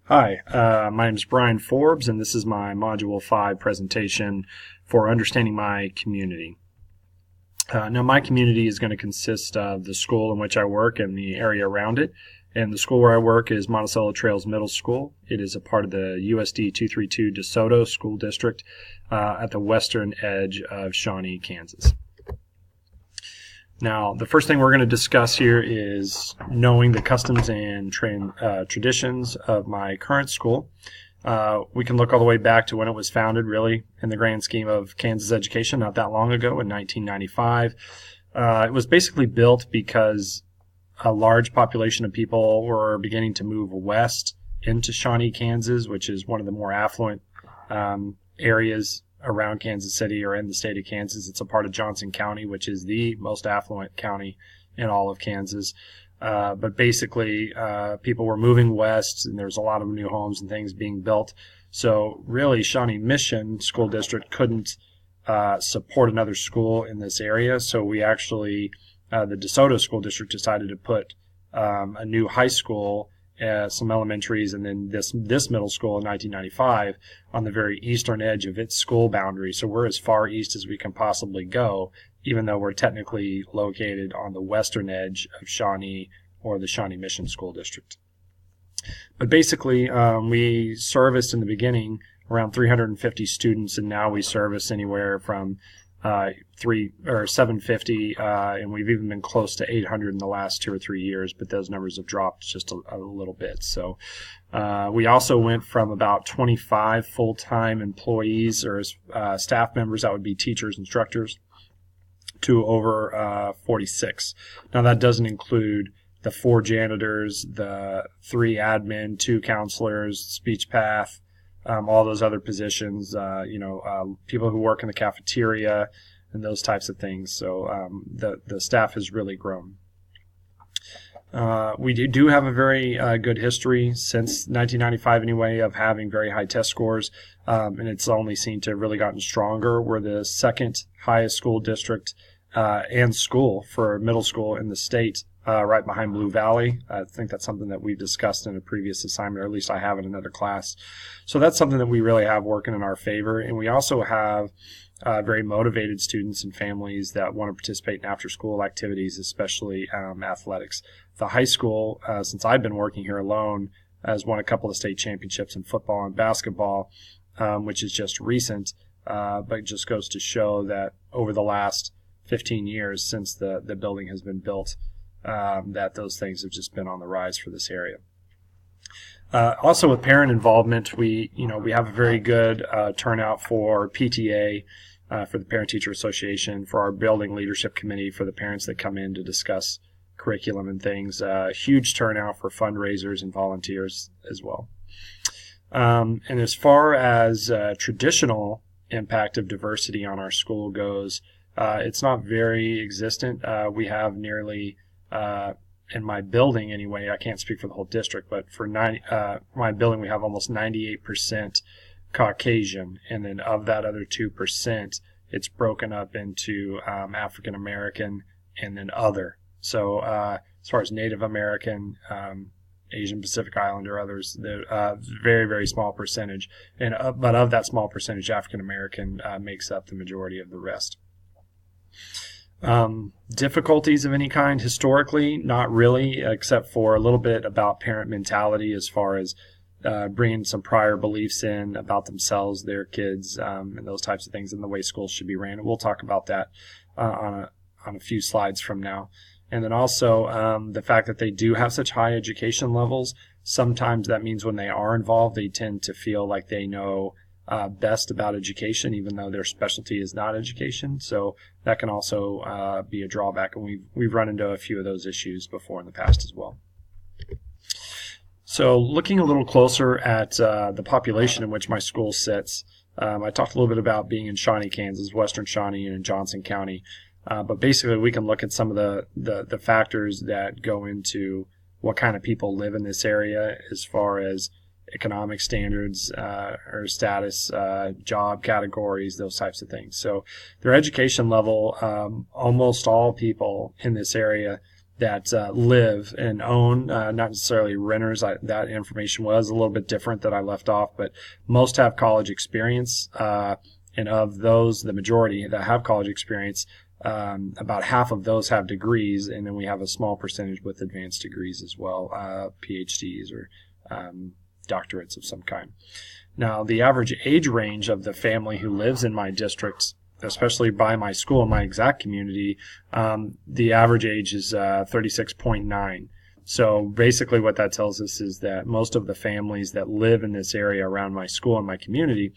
Hi, my name is Brian Forbes, and this is my Module 5 presentation for understanding my community. Now, my community is going to consist of the school in which I work and the area around it. And the school where I work is Monticello Trails Middle School. It is a part of the USD 232 DeSoto School District at the western edge of Shawnee, Kansas. Now, the first thing we're going to discuss here is knowing the customs and traditions of my current school. We can look all the way back to when it was founded, really, in the grand scheme of Kansas education, not that long ago, in 1995. It was basically built because a large population of people were beginning to move west into Shawnee, Kansas, which is one of the more affluent areas around Kansas City or in the state of Kansas. It's a part of Johnson County, which is the most affluent county in all of Kansas. But basically, people were moving west, and there's a lot of new homes and things being built. So really, Shawnee Mission School District couldn't support another school in this area. So we actually, the DeSoto School District decided to put a new high school, some elementaries, and then this middle school in 1995 on the very eastern edge of its school boundary. So we're as far east as we can possibly go, even though we're technically located on the western edge of Shawnee or the Shawnee Mission School District. But basically, we serviced in the beginning around 350 students, and now we service anywhere from 750, and we've even been close to 800 in the last 2 or 3 years, but those numbers have dropped just a little bit. So we also went from about 25 full-time employees or staff members, that would be teachers, instructors, to over 46. Now that doesn't include the 4 janitors, the 3 admin, 2 counselors, speech path, all those other positions, people who work in the cafeteria and those types of things. So the staff has really grown. We do have a very good history since 1995 anyway of having very high test scores, and it's only seemed to have really gotten stronger. We're the second highest school district and school for middle school in the state, right behind Blue Valley. I think that's something that we've discussed in a previous assignment, or at least I have in another class. So that's something that we really have working in our favor. And we also have very motivated students and families that want to participate in after-school activities, especially athletics. The high school, since I've been working here alone, has won a couple of state championships in football and basketball, which is just recent, but it just goes to show that over the last 15 years since the building has been built, that those things have just been on the rise for this area. Also, with parent involvement, we have a very good turnout for PTA, for the Parent Teacher Association, for our building leadership committee, for the parents that come in to discuss curriculum and things. Huge turnout for fundraisers and volunteers as well. And as far as traditional impact of diversity on our school goes, it's not very existent. We have nearly, in my building anyway, I can't speak for the whole district, but for my building, we have almost 98% Caucasian, and then of that other 2%, it's broken up into African American and then other. So as far as Native American, Asian Pacific Islander, others, very, very small percentage. But of that small percentage, African American makes up the majority of the rest. Difficulties of any kind historically, not really, except for a little bit about parent mentality as far as bringing some prior beliefs in about themselves, their kids, and those types of things, and the way schools should be ran. And we'll talk about that on a few slides from now. And then also the fact that they do have such high education levels, sometimes that means when they are involved, they tend to feel like they know best about education, even though their specialty is not education. So that can also be a drawback, and we've run into a few of those issues before in the past as well. So looking a little closer at the population in which my school sits, I talked a little bit about being in Shawnee, Kansas, western Shawnee, and in Johnson County. But basically, we can look at some of the factors that go into what kind of people live in this area as far as economic standards or status, job categories, those types of things. So their education level, almost all people in this area that live and own, not necessarily renters. That information was a little bit different that I left off, but most have college experience. And of those, the majority that have college experience, about half of those have degrees, and then we have a small percentage with advanced degrees as well, PhDs or doctorates of some kind. Now, the average age range of the family who lives in my district, especially by my school, my exact community, the average age is 36.9. So basically what that tells us is that most of the families that live in this area around my school and my community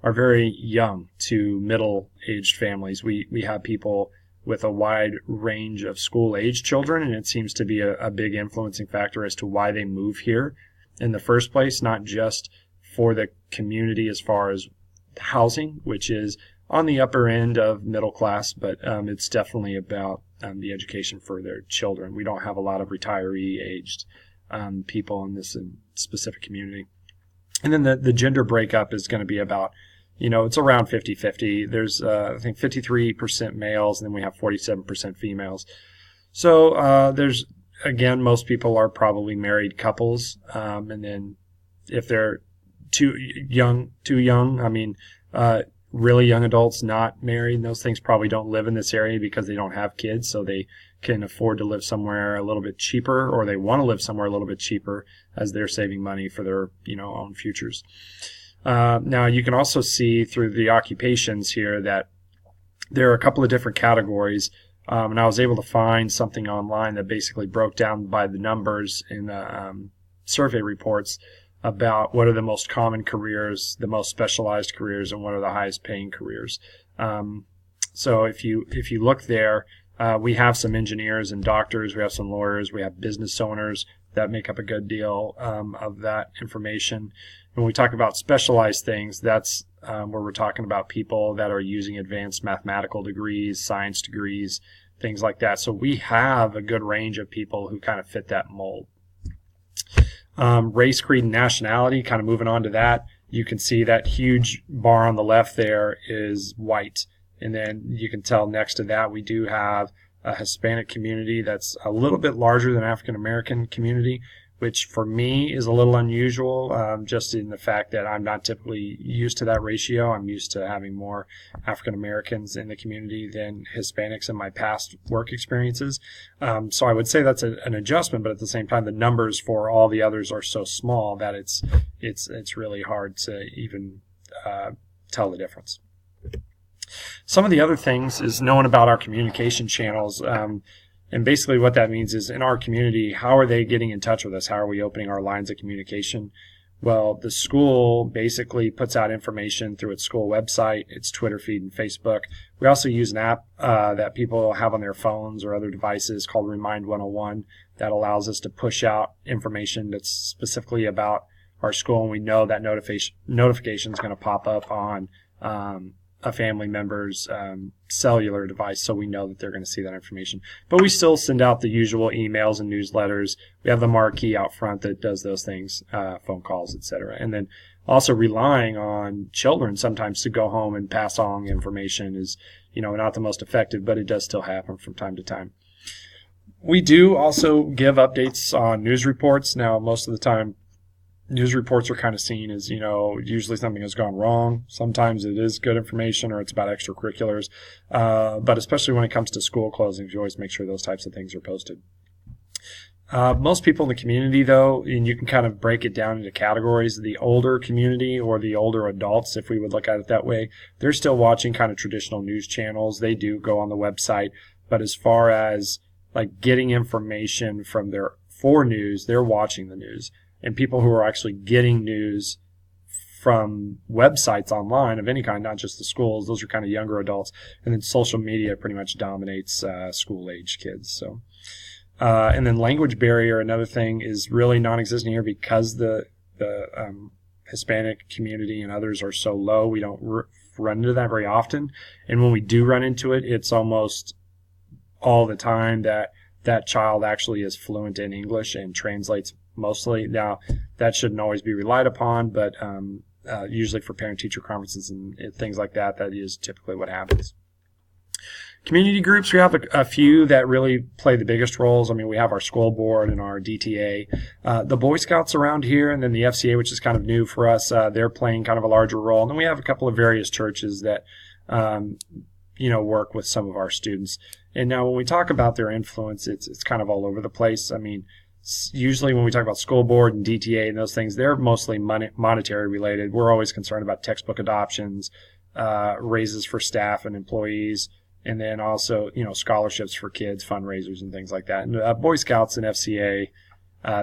are very young to middle-aged families. We have people with a wide range of school-age children, and it seems to be a big influencing factor as to why they move here in the first place, not just for the community as far as housing, which is on the upper end of middle class, but it's definitely about the education for their children. We don't have a lot of retiree-aged people in this specific community. And then the gender breakup is going to be about, it's around 50-50. There's, I think, 53% males, and then we have 47% females. So there's, again, most people are probably married couples. And then if they're too young, really young adults not married, and those things probably don't live in this area because they don't have kids, so they can afford to live somewhere a little bit cheaper, or they want to live somewhere a little bit cheaper as they're saving money for their own futures. Now, you can also see through the occupations here that there are a couple of different categories, and I was able to find something online that basically broke down by the numbers in the survey reports about what are the most common careers, the most specialized careers, and what are the highest paying careers. So if you look there, we have some engineers and doctors, we have some lawyers, we have business owners that make up a good deal of that information. When we talk about specialized things, that's where we're talking about people that are using advanced mathematical degrees, science degrees, things like that. So we have a good range of people who kind of fit that mold. Race, creed, and nationality, kind of moving on to that, you can see that huge bar on the left there is white. And then you can tell next to that we do have a Hispanic community that's a little bit larger than African American community, which for me is a little unusual, just in the fact that I'm not typically used to that ratio. I'm used to having more African Americans in the community than Hispanics in my past work experiences. So I would say that's an adjustment, but at the same time, the numbers for all the others are so small that it's really hard to even tell the difference. Some of the other things is knowing about our communication channels. And basically what that means is in our community, how are they getting in touch with us? How are we opening our lines of communication? Well, the school basically puts out information through its school website, its Twitter feed, and Facebook. We also use an app that people have on their phones or other devices called Remind 101 that allows us to push out information that's specifically about our school, and we know that notification is going to pop up on a family member's cellular device, so we know that they're going to see that information. But we still send out the usual emails and newsletters. We have the marquee out front that does those things, phone calls, etc. And then also relying on children sometimes to go home and pass along information is, not the most effective, but it does still happen from time to time. We do also give updates on news reports. Now, most of the time, news reports are kind of seen as, usually something has gone wrong. Sometimes it is good information or it's about extracurriculars. But especially when it comes to school closings, you always make sure those types of things are posted. Most people in the community, though, and you can kind of break it down into categories, the older community or the older adults, if we would look at it that way, they're still watching kind of traditional news channels. They do go on the website. But as far as like getting information for news, they're watching the news. And people who are actually getting news from websites online of any kind, not just the schools, those are kind of younger adults. And then social media pretty much dominates school-age kids. So, and then language barrier, another thing, is really non-existent here because the Hispanic community and others are so low. We don't run into that very often. And when we do run into it, it's almost all the time that child actually is fluent in English and translates mostly. Now, that shouldn't always be relied upon, but usually for parent-teacher conferences and things like that, that is typically what happens. Community groups, we have a few that really play the biggest roles. I mean, we have our school board and our DTA. The Boy Scouts around here, and then the FCA, which is kind of new for us, they're playing kind of a larger role. And then we have a couple of various churches that, work with some of our students. And now when we talk about their influence, it's kind of all over the place. I mean, usually when we talk about school board and DTA and those things, they're mostly monetary related. We're always concerned about textbook adoptions, raises for staff and employees, and then also, scholarships for kids, fundraisers, and things like that. And Boy Scouts and FCA,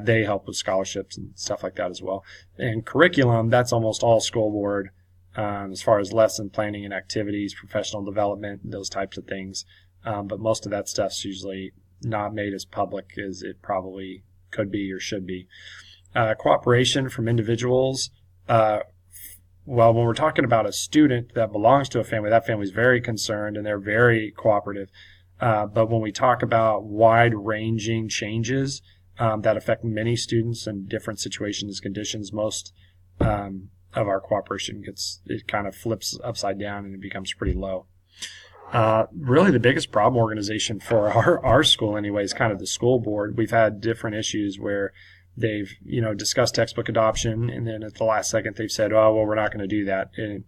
they help with scholarships and stuff like that as well. And curriculum, that's almost all school board, as far as lesson planning and activities, professional development, those types of things. But most of that stuff's usually not made as public as it probably could be or should be. Cooperation from individuals. Well, when we're talking about a student that belongs to a family, that family's very concerned and they're very cooperative. But when we talk about wide-ranging changes that affect many students in different situations, conditions, most of our cooperation it kind of flips upside down and it becomes pretty low. Really the biggest problem organization for our school anyway is kind of the school board. We've had different issues where they've, discussed textbook adoption, and then at the last second they've said, oh, well, we're not going to do that. And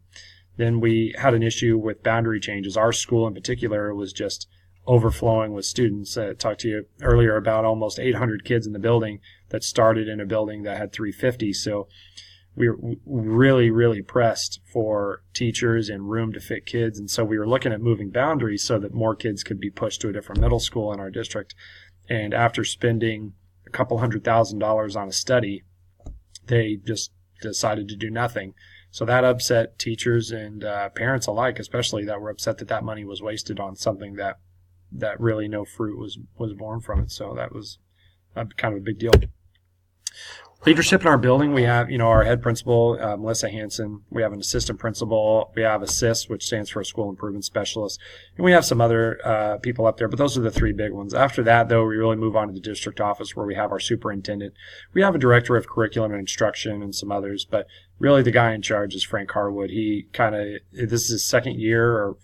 then we had an issue with boundary changes. Our school in particular was just overflowing with students. I talked to you earlier about almost 800 kids in the building that started in a building that had 350. So we were really, really pressed for teachers and room to fit kids. And so we were looking at moving boundaries so that more kids could be pushed to a different middle school in our district. And after spending a couple $100,000 on a study, they just decided to do nothing. So that upset teachers and parents alike, especially, that were upset that money was wasted on something that really no fruit was born from it. So that was kind of a big deal. Leadership in our building, we have, our head principal, Melissa Hanson. We have an assistant principal. We have ASSIST, which stands for a school improvement specialist. And we have some other people up there, but those are the three big ones. After that, though, we really move on to the district office where we have our superintendent. We have a director of curriculum and instruction and some others, but really the guy in charge is Frank Harwood. He this is his second year or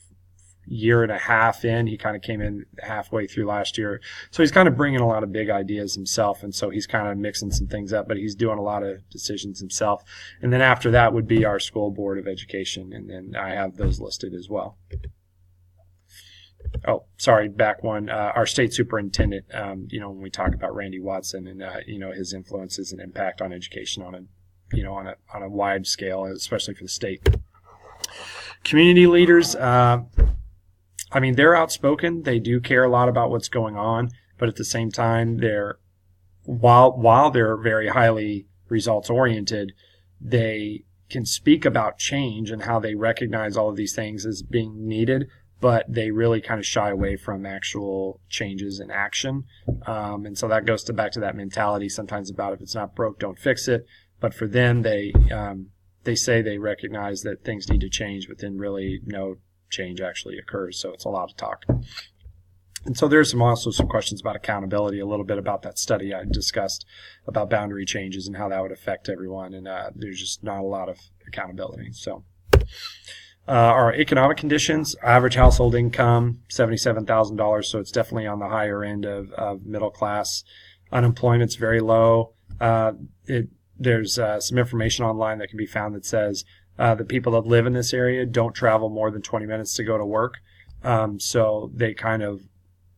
year and a half in. He kind of came in halfway through last year. So he's kind of bringing a lot of big ideas himself. And so he's kind of mixing some things up, but he's doing a lot of decisions himself. And then after that would be our school board of education. And then I have those listed as well. Oh, sorry, back one. Our state superintendent, when we talk about Randy Watson and, his influences and impact on education on a wide scale, especially for the state. Community leaders, they're outspoken. They do care a lot about what's going on, but at the same time, while they're very highly results oriented, they can speak about change and how they recognize all of these things as being needed, but they really kind of shy away from actual changes in action. And so that goes back to that mentality sometimes about if it's not broke, don't fix it. But for them, they say they recognize that things need to change, but then really no change actually occurs. So it's a lot of talk. And so there's also some questions about accountability, a little bit about that study I discussed about boundary changes and how that would affect everyone. And there's just not a lot of accountability. So our economic conditions, average household income, $77,000. So it's definitely on the higher end of middle class. Unemployment's very low. There's some information online that can be found that says the people that live in this area don't travel more than 20 minutes to go to work. So they kind of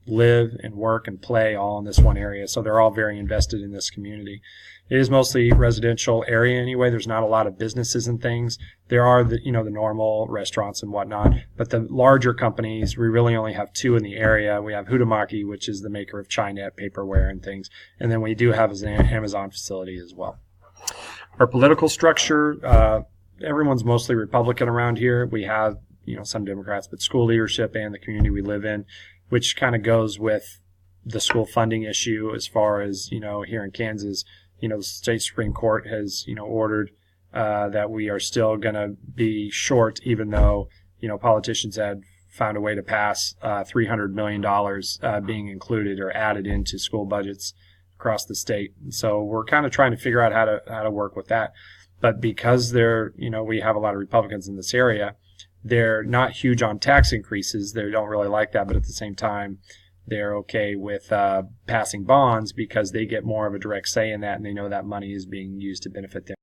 live and work and play all in this one area. So they're all very invested in this community. It is mostly residential area anyway. There's not a lot of businesses and things. There are the normal restaurants and whatnot, but the larger companies, we really only have two in the area. We have Huhtamaki, which is the maker of Chinet paperware and things. And then we do have an Amazon facility as well. Our political structure, everyone's mostly Republican around here. We have, some Democrats, but school leadership and the community we live in, which kind of goes with the school funding issue as far as, here in Kansas, the state Supreme Court has, ordered that we are still going to be short, even though, politicians had found a way to pass $300 million being included or added into school budgets across the state. So we're kind of trying to figure out how to work with that. But because we have a lot of Republicans in this area, they're not huge on tax increases. They don't really like that, but at the same time, they're okay with passing bonds because they get more of a direct say in that, and they know that money is being used to benefit them.